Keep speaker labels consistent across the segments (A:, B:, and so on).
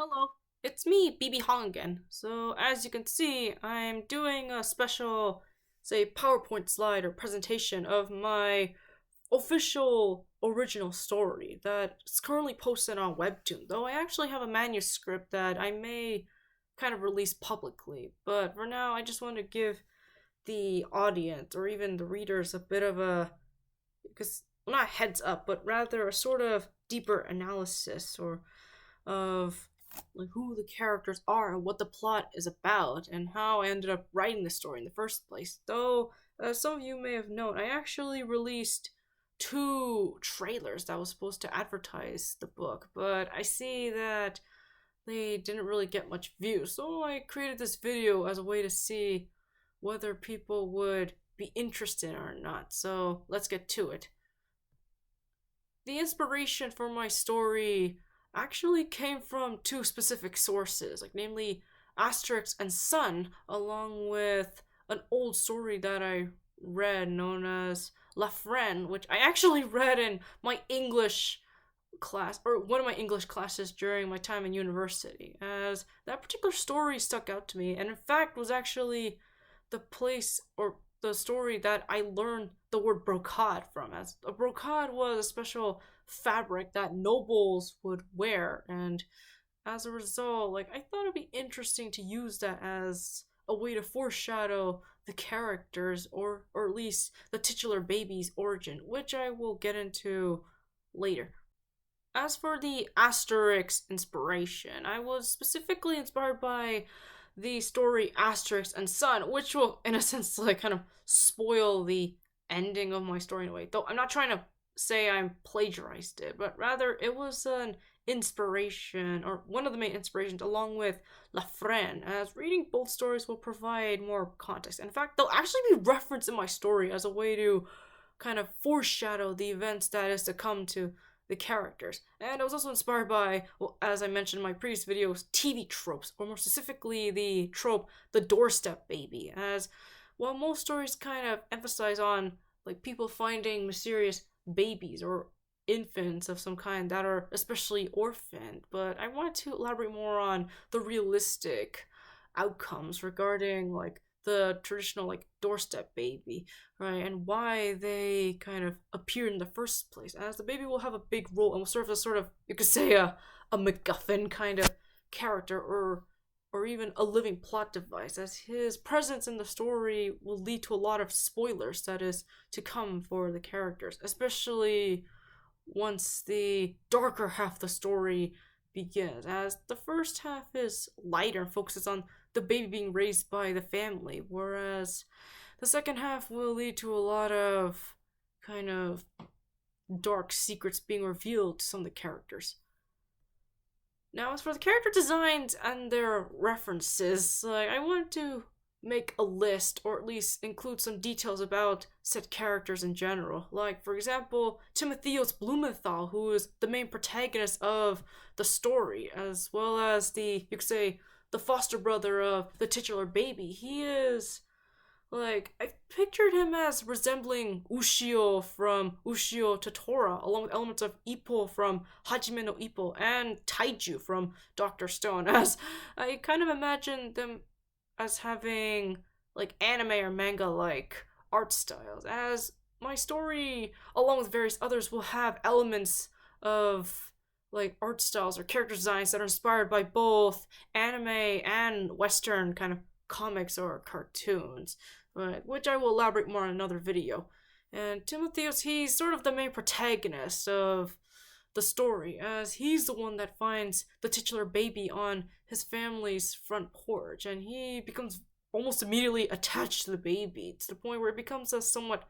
A: Hello, it's me, BB Hong again. So, as you can see, I'm doing a special, say, PowerPoint slide or presentation of my official original story that's currently posted on Webtoon, though I actually have a manuscript that I may kind of release publicly. But for now, I just want to give the audience or even the readers a bit of a, because, well, not a heads up, but rather a sort of deeper analysis or of like who the characters are and what the plot is about and how I ended up writing the story in the first place. Though, as some of you may have known, I actually released two trailers that was supposed to advertise the book, but I see that they didn't really get much views. So I created this video as a way to see whether people would be interested or not. So let's get to it. The inspiration for my story actually came from two specific sources, like namely Asterix and Sun, along with an old story that I read known as La Friend, which I actually read in my English class, or one of my English classes during my time in university, as that particular story stuck out to me, and in fact was actually the place or the story that I learned the word brocade from, as a brocade was a special fabric that nobles would wear, and as a result, like I thought it'd be interesting to use that as a way to foreshadow the characters or at least the titular baby's origin, which I will get into later. As for the Asterix inspiration, I was specifically inspired by the story Asterix and Sun, which will, in a sense, like kind of spoil the ending of my story in a way. Though I'm not trying to say I'm plagiarized it, but rather it was an inspiration, or one of the main inspirations, along with La Friend, as reading both stories will provide more context. In fact, they'll actually be referenced in my story as a way to kind of foreshadow the events that is to come to the characters. And I was also inspired by, well, as I mentioned in my previous videos, TV tropes, or more specifically the trope, the doorstep baby, as while most stories kind of emphasize on like people finding mysterious babies or infants of some kind that are especially orphaned, but I wanted to elaborate more on the realistic outcomes regarding like the traditional like doorstep baby, right, and why they kind of appeared in the first place, as the baby will have a big role and will serve as sort of, you could say, a MacGuffin kind of character, or even a living plot device, as his presence in the story will lead to a lot of spoilers that is to come for the characters, especially once the darker half of the story begins, as the first half is lighter and focuses on the baby being raised by the family, whereas the second half will lead to a lot of kind of dark secrets being revealed to some of the characters. Now, as for the character designs and their references, like I want to make a list or at least include some details about said characters in general. Like, for example, Timotheus Blumenthal, who is the main protagonist of the story, as well as the, you could say, the foster brother of the titular baby. He is, like, I pictured him as resembling Ushio from Ushio Totora, along with elements of Ippo from Hajime no Ippo and Taiju from Dr. Stone, as I kind of imagine them as having like anime or manga like art styles, as my story along with various others will have elements of like art styles or character designs that are inspired by both anime and western kind of comics or cartoons, right, which I will elaborate more in another video. And Timotheus, he's sort of the main protagonist of the story, as he's the one that finds the titular baby on his family's front porch, and he becomes almost immediately attached to the baby to the point where it becomes a somewhat,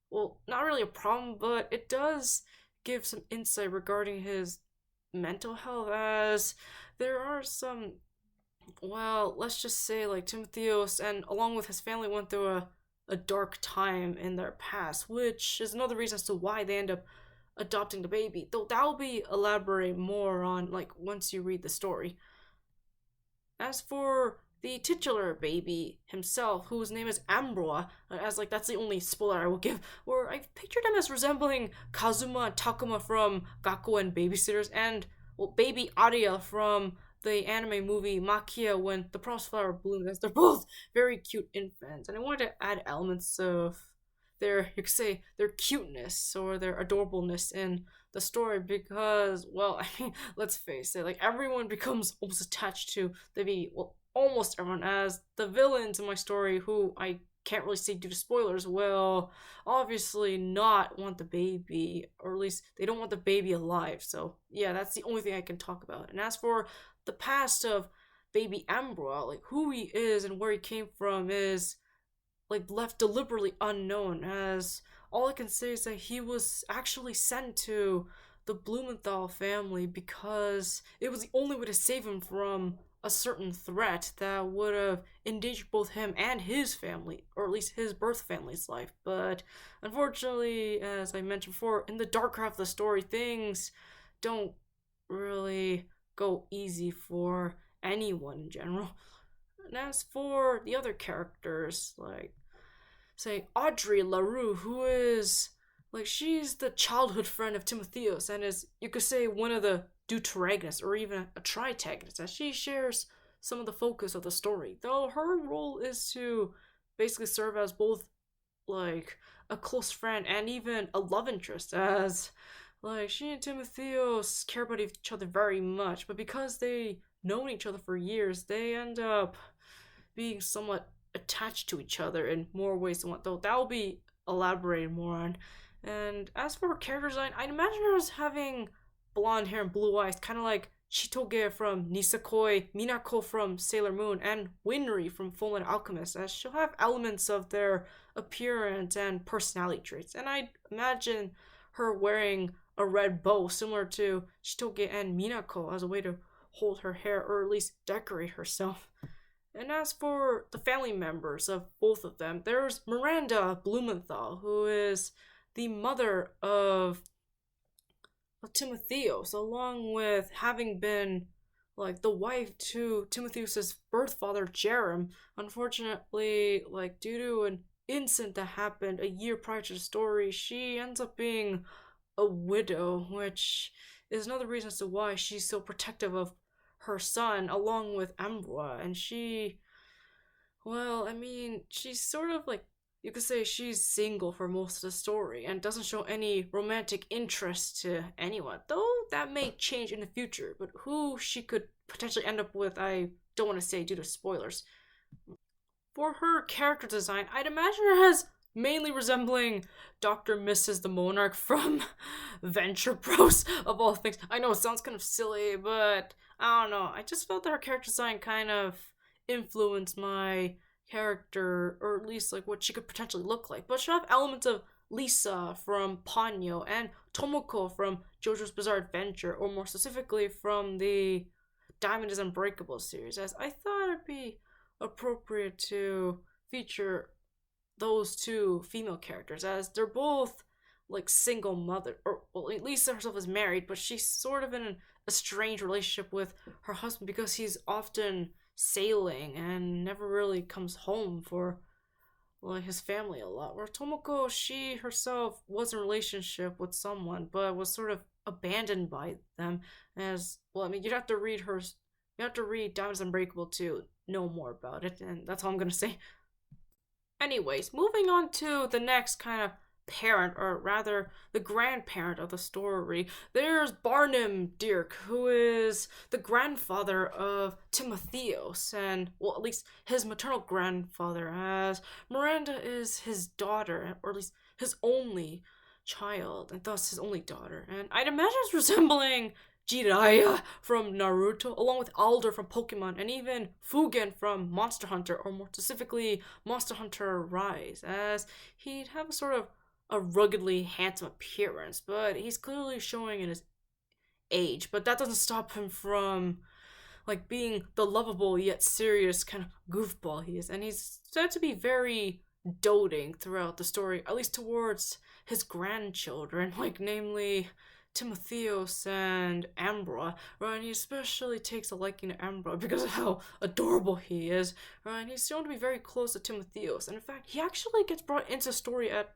A: well, not really a problem, but it does give some insight regarding his mental health, as there are some, well, let's just say like Timotheus and along with his family went through a dark time in their past, which is another reason as to why they end up adopting the baby, though that will be elaborate more on like once you read the story. As for the titular baby himself, whose name is Ambroa, as like that's the only spoiler I will give, where I pictured him as resembling Kazuma and Takuma from Gakko and Babysitters, and well, baby Aria from the anime movie Makia when the Promised Flower blooms. They're both very cute infants, and I wanted to add elements of their, you could say, their cuteness or their adorableness in the story because, well, I mean, let's face it, like everyone becomes almost attached to the baby. Well, almost everyone, as the villains in my story, who I can't really say due to spoilers, will obviously not want the baby, or at least they don't want the baby alive. So yeah, that's the only thing I can talk about. And as for the past of baby Ambra, like who he is and where he came from is like left deliberately unknown, as all I can say is that he was actually sent to the Blumenthal family because it was the only way to save him from a certain threat that would have endangered both him and his family, or at least his birth family's life. But unfortunately, as I mentioned before, in the dark half of the story, things don't really go easy for anyone in general. And as for the other characters, like say Audrey LaRue, who is like she's the childhood friend of Timotheus and is, you could say, one of the deuteragonists or even a tritagonist, as she shares some of the focus of the story. Though her role is to basically serve as both like a close friend and even a love interest, as like she and Timotheus care about each other very much, but because they known each other for years, they end up being somewhat attached to each other in more ways than one, though that will be elaborated more on. And as for her character design, I'd imagine her as having blonde hair and blue eyes, kind of like Chitoge from Nisekoi, Minako from Sailor Moon, and Winry from Fullmetal Alchemist, as she'll have elements of their appearance and personality traits. And I'd imagine her wearing a red bow similar to Chitoge and Minako as a way to hold her hair or at least decorate herself. And as for the family members of both of them, there's Miranda Blumenthal, who is the mother of Timotheus, along with having been like the wife to Timotheus's birth father, Jerem. Unfortunately, like due to an incident that happened a year prior to the story, she ends up being a widow, which is another reason as to why she's so protective of her son along with Ambra. And she, well, I mean, she's sort of like, you could say she's single for most of the story and doesn't show any romantic interest to anyone, though that may change in the future. But who she could potentially end up with, I don't want to say due to spoilers. For her character design, I'd imagine her as mainly resembling Dr. Mrs. the Monarch from Venture Bros, of all things. I know it sounds kind of silly, but I don't know. I just felt that her character design kind of influenced my character, or at least like what she could potentially look like. But she'll have elements of Lisa from Ponyo and Tomoko from JoJo's Bizarre Adventure, or more specifically from the Diamond is Unbreakable series, as I thought it'd be appropriate to feature those two female characters, as they're both like single mother, or well, Lisa herself is married, but she's sort of in an estranged relationship with her husband because he's often sailing and never really comes home for like his family a lot. Where Tomoko, she herself was in a relationship with someone, but was sort of abandoned by them. As well, I mean, you'd have to read her. You have to read Diamonds Unbreakable to know more about it, and that's all I'm gonna say. Anyways, moving on to the next kind of parent, or rather the grandparent of the story, there's Barnum Dirk, who is the grandfather of Timotheus, and, well, at least his maternal grandfather, as Miranda is his daughter, or at least his only child, and thus his only daughter. And I'd imagine it's resembling Jiraiya from Naruto, along with Alder from Pokemon, and even Fugen from Monster Hunter, or more specifically, Monster Hunter Rise, as he'd have a sort of a ruggedly handsome appearance, but he's clearly showing in his age. But that doesn't stop him from like being the lovable yet serious kind of goofball he is, and he's said to be very doting throughout the story, at least towards his grandchildren, like namely Timotheus and Ambra, right? And he especially takes a liking to Ambra because of how adorable he is, right? And he's shown to be very close to Timotheus, and in fact, he actually gets brought into the story at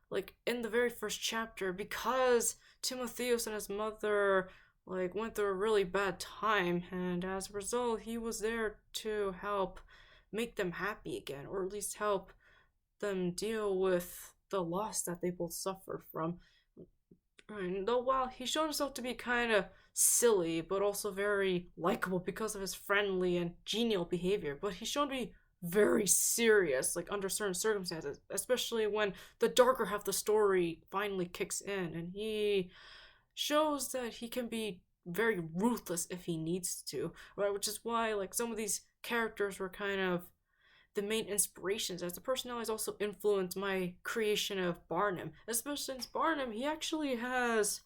A: like in the very first chapter because Timotheus and his mother like went through a really bad time, and as a result, he was there to help make them happy again, or at least help them deal with the loss that they both suffered from. And though while he showed himself to be kind of silly, but also very likable because of his friendly and genial behavior, but he's shown to be very serious, like under certain circumstances, especially when the darker half of the story finally kicks in, and he shows that he can be very ruthless if he needs to, right? Which is why like some of these characters were kind of the main inspirations, as the personalities also influenced my creation of Barnum, especially since Barnum he actually has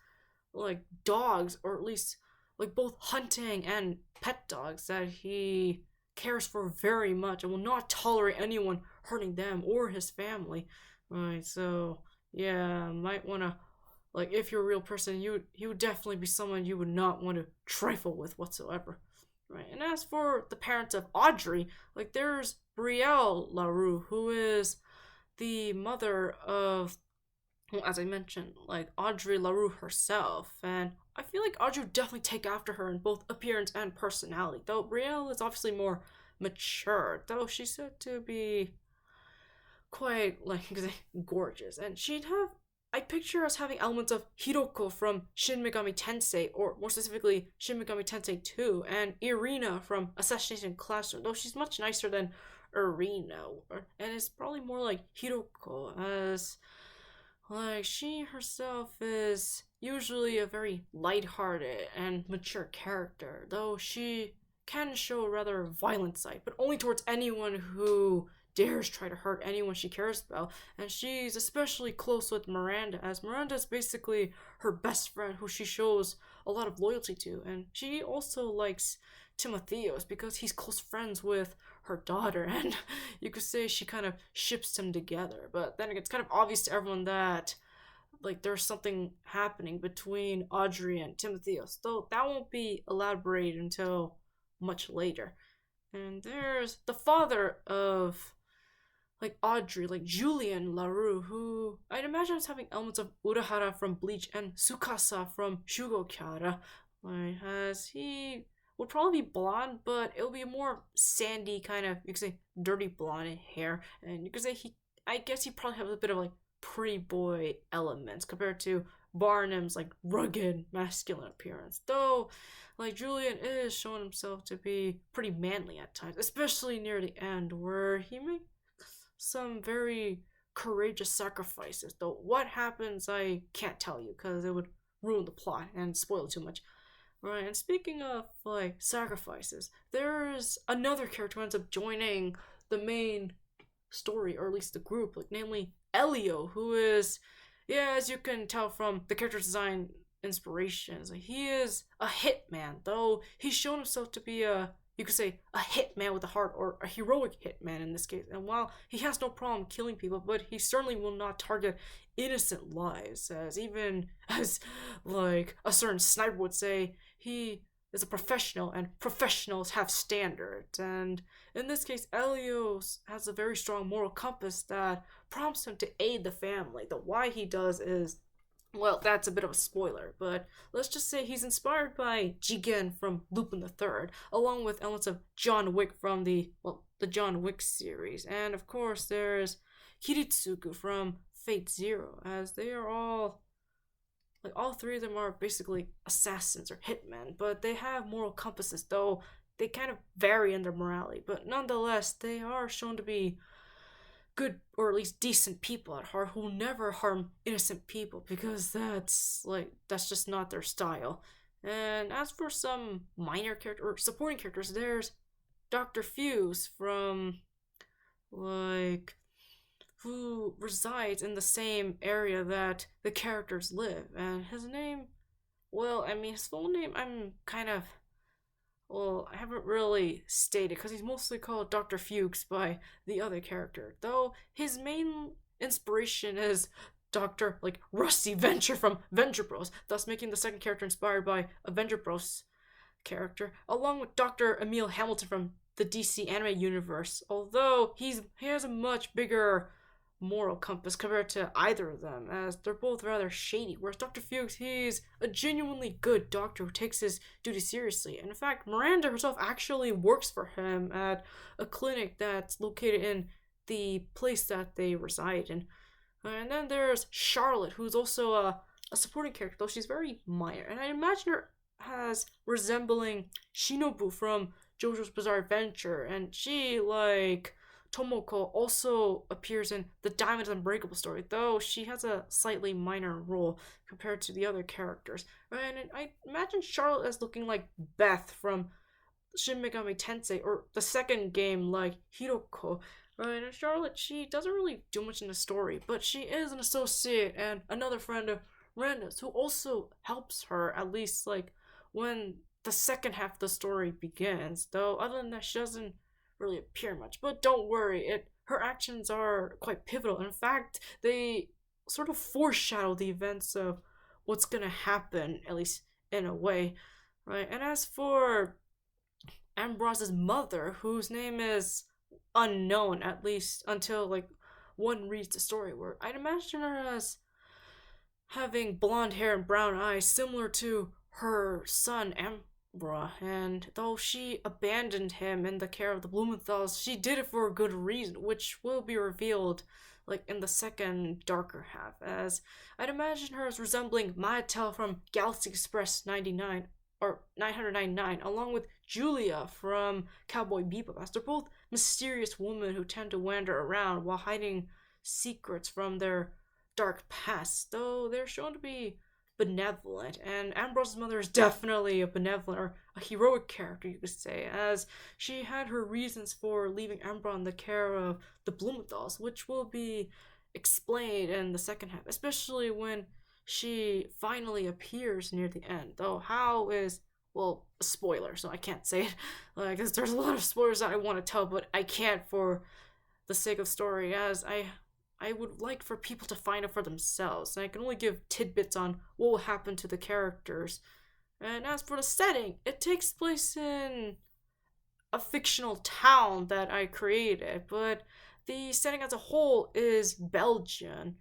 A: like dogs, or at least like both hunting and pet dogs that he cares for very much and will not tolerate anyone hurting them or his family. Right, so yeah, might wanna, like, if you're a real person, you would definitely be someone you would not want to trifle with whatsoever. Right. And as for the parents of Audrey, like there's Brielle LaRue, who is the mother of, well, as I mentioned, like Audrey LaRue herself, and I feel like Audrey would definitely take after her in both appearance and personality. Though Brielle is obviously more mature, though she's said to be quite like gorgeous, and she'd have, I picture us having elements of Hiroko from Shin Megami Tensei, or more specifically Shin Megami Tensei 2, and Irina from Assassination Classroom, though she's much nicer than Irina, and is probably more like Hiroko, as like she herself is usually a very lighthearted and mature character, though she can show a rather violent side, but only towards anyone who dares try to hurt anyone she cares about. And she's especially close with Miranda, as Miranda is basically her best friend who she shows a lot of loyalty to. And she also likes Timotheus because he's close friends with her daughter, and you could say she kind of ships them together. But then it's kind of obvious to everyone that like there's something happening between Audrey and Timotheus, though that won't be elaborated until much later. And there's the father of like Audrey, like Julian LaRue, who I'd imagine is having elements of Urahara from Bleach and Tsukasa from Shugo Kyara. Like, as he would probably be blonde, but it'll be more sandy, kind of, you could say, dirty blonde hair. And you could say I guess he probably has a bit of like pretty boy elements compared to Barnum's like rugged masculine appearance. Though, like Julian is showing himself to be pretty manly at times, especially near the end, where he makes some very courageous sacrifices. Though what happens, I can't tell you because it would ruin the plot and spoil too much. Right, and speaking of like sacrifices, there's another character who ends up joining the main story, or at least the group, like namely Elio, who is, yeah, as you can tell from the character design inspirations, like, he is a hitman, though he's shown himself to be a, you could say, a hitman with a heart, or a heroic hitman in this case. And while he has no problem killing people, but he certainly will not target innocent lives, as even as like a certain sniper would say, he is a professional, and professionals have standards. And in this case, Elios has a very strong moral compass that prompts him to aid the family. The why he does is, well, that's a bit of a spoiler, but let's just say he's inspired by Jigen from Lupin the Third, along with elements of John Wick from the John Wick series. And of course, there's Kiritsugu from Fate Zero, as they are all, like, all three of them are basically assassins or hitmen, but they have moral compasses, though they kind of vary in their morality. But nonetheless, they are shown to be good, or at least decent people at heart, who will never harm innocent people, because that's just not their style. And as for some minor character or supporting characters, there's Dr. Fuse from like who resides in the same area that the characters live, and his name, well, I mean, his full name, I haven't really stated because he's mostly called Dr. Fuchs by the other character, though his main inspiration is Dr. like Rusty Venture from Venture Bros, thus making the second character inspired by a Venture Bros character, along with Dr. Emil Hamilton from the DC anime universe, although he has a much bigger moral compass compared to either of them, as they're both rather shady. Whereas Dr. Fuchs, he's a genuinely good doctor who takes his duty seriously. And in fact, Miranda herself actually works for him at a clinic that's located in the place that they reside in. And then there's Charlotte, who's also a supporting character, though she's very minor. And I imagine her as resembling Shinobu from JoJo's Bizarre Adventure. And she, like Tomoko, also appears in the Diamond Unbreakable story, though she has a slightly minor role compared to the other characters. And I imagine Charlotte as looking like Beth from Shin Megami Tensei, or the second game like Hiroko. Right, and Charlotte, she doesn't really do much in the story, but she is an associate and another friend of Miranda's who also helps her, at least like when the second half of the story begins. Though other than that, she doesn't really appear much. But don't worry, her actions are quite pivotal. In fact, they sort of foreshadow the events of what's gonna happen, at least in a way. Right? And as for Ambrose's mother, whose name is unknown, at least until like one reads the story, where I'd imagine her as having blonde hair and brown eyes similar to her son Ambra, and though she abandoned him in the care of the Blumenthals, she did it for a good reason, which will be revealed like in the second darker half, as I'd imagine her as resembling Maetel from Galaxy Express 99 or 999, along with Julia from Cowboy Bebop, as they're both mysterious women who tend to wander around while hiding secrets from their dark past, though they're shown to be benevolent. And Ambrose's mother is definitely a benevolent or a heroic character, you could say, as she had her reasons for leaving Ambra in the care of the Blumenthals, which will be explained in the second half, especially when she finally appears near the end. Though how is, well, a spoiler, so I can't say it. Like, there's a lot of spoilers that I want to tell, but I can't for the sake of story, as I would like for people to find it for themselves, and I can only give tidbits on what will happen to the characters. And as for the setting, it takes place in a fictional town that I created, but the setting as a whole is Belgium,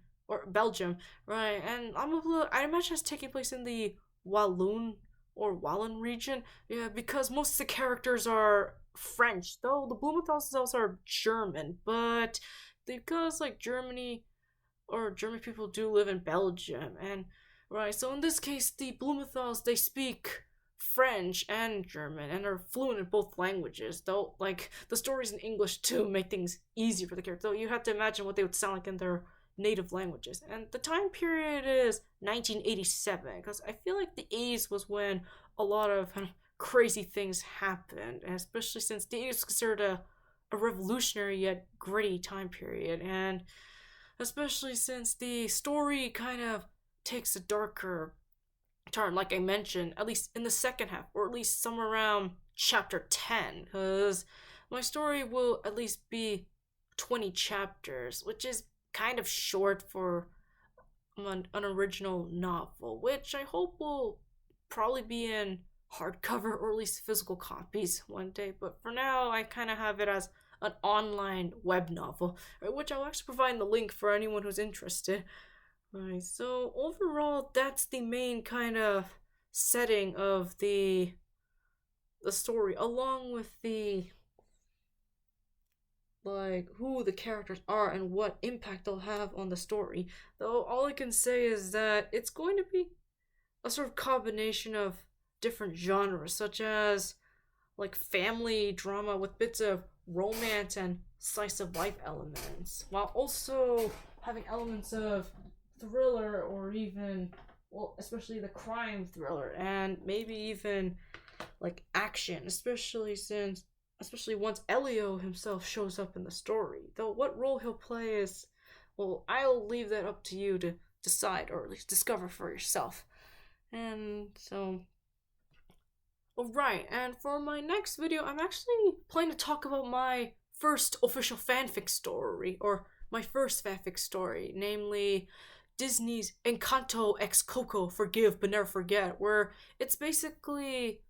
A: right? And I imagine it's taking place in the Walloon region, yeah, because most of the characters are French, though the Blumenthals themselves are German, but because like German people do live in Belgium, and right, so in this case, the Blumenthals, they speak French and German and are fluent in both languages, though like the story's in English to make things easier for the character, though you have to imagine what they would sound like in their native languages. And the time period is 1987, because I feel like the 80s was when a lot of crazy things happened, and especially since the 80s is considered a revolutionary yet gritty time period, and especially since the story kind of takes a darker turn, like I mentioned, at least in the second half, or at least somewhere around chapter 10, because my story will at least be 20 chapters, which is kind of short for an original novel, which I hope will probably be in hardcover or at least physical copies one day. But for now, I kind of have it as an online web novel, which I'll actually provide the link for anyone who's interested. Right, so overall, that's the main kind of setting of the story, along with the like who the characters are and what impact they'll have on the story. Though all I can say is that it's going to be a sort of combination of different genres, such as like family drama with bits of romance and slice of life elements, while also having elements of thriller, or even, well, especially the crime thriller, and maybe even like action, especially once Elio himself shows up in the story. Though what role he'll play is, well, I'll leave that up to you to decide, or at least discover for yourself. And so, alright, and for my next video, I'm actually planning to talk about my first official fanfic story, or my first fanfic story, namely Disney's Encanto x Coco Forgive But Never Forget, where it's basically,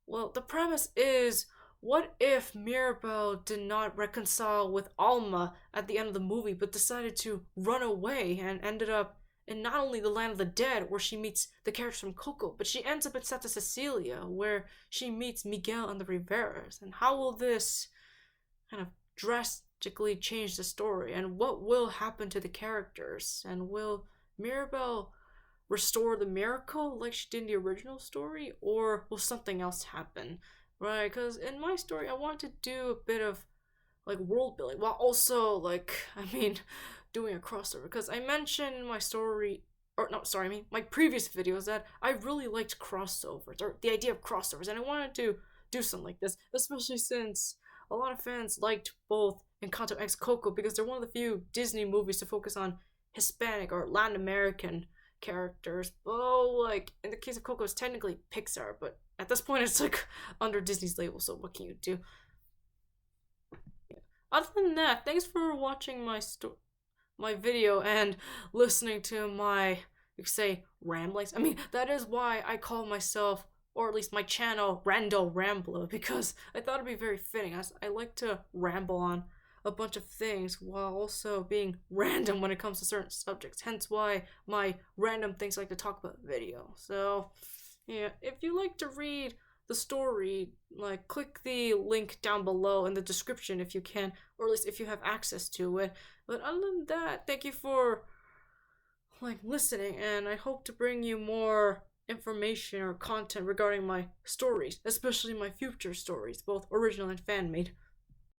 A: well, the premise is what if Mirabel did not reconcile with Alma at the end of the movie, but decided to run away and ended up in not only the land of the dead, where she meets the characters from Coco, but she ends up in Santa Cecilia, where she meets Miguel and the Riveras. And how will this kind of drastically change the story? And what will happen to the characters? And will Mirabel restore the miracle like she did in the original story, or will something else happen? Right? Because in my story, I want to do a bit of like world building while also doing a crossover. Because I mentioned in my story, or no, sorry, my previous videos that I really liked crossovers or the idea of crossovers, and I wanted to do something like this, especially since a lot of fans liked both Encanto X Coco because they're one of the few Disney movies to focus on Hispanic or Latin American characters. But like in the case of Coco, it's technically Pixar, but at this point it's like under Disney's label. So what can you do? Other than that, thanks for watching my video and listening to my, you could say, ramblings. I mean, that is why I call myself, or at least my channel, Rando Rambler, because I thought it'd be very fitting. I like to ramble on a bunch of things while also being random when it comes to certain subjects. Hence why my random things I like to talk about video. So, yeah, if you like to read the story, like click the link down below in the description if you can, or at least if you have access to it. But other than that, thank you for like listening, and I hope to bring you more information or content regarding my stories, especially my future stories, both original and fan made.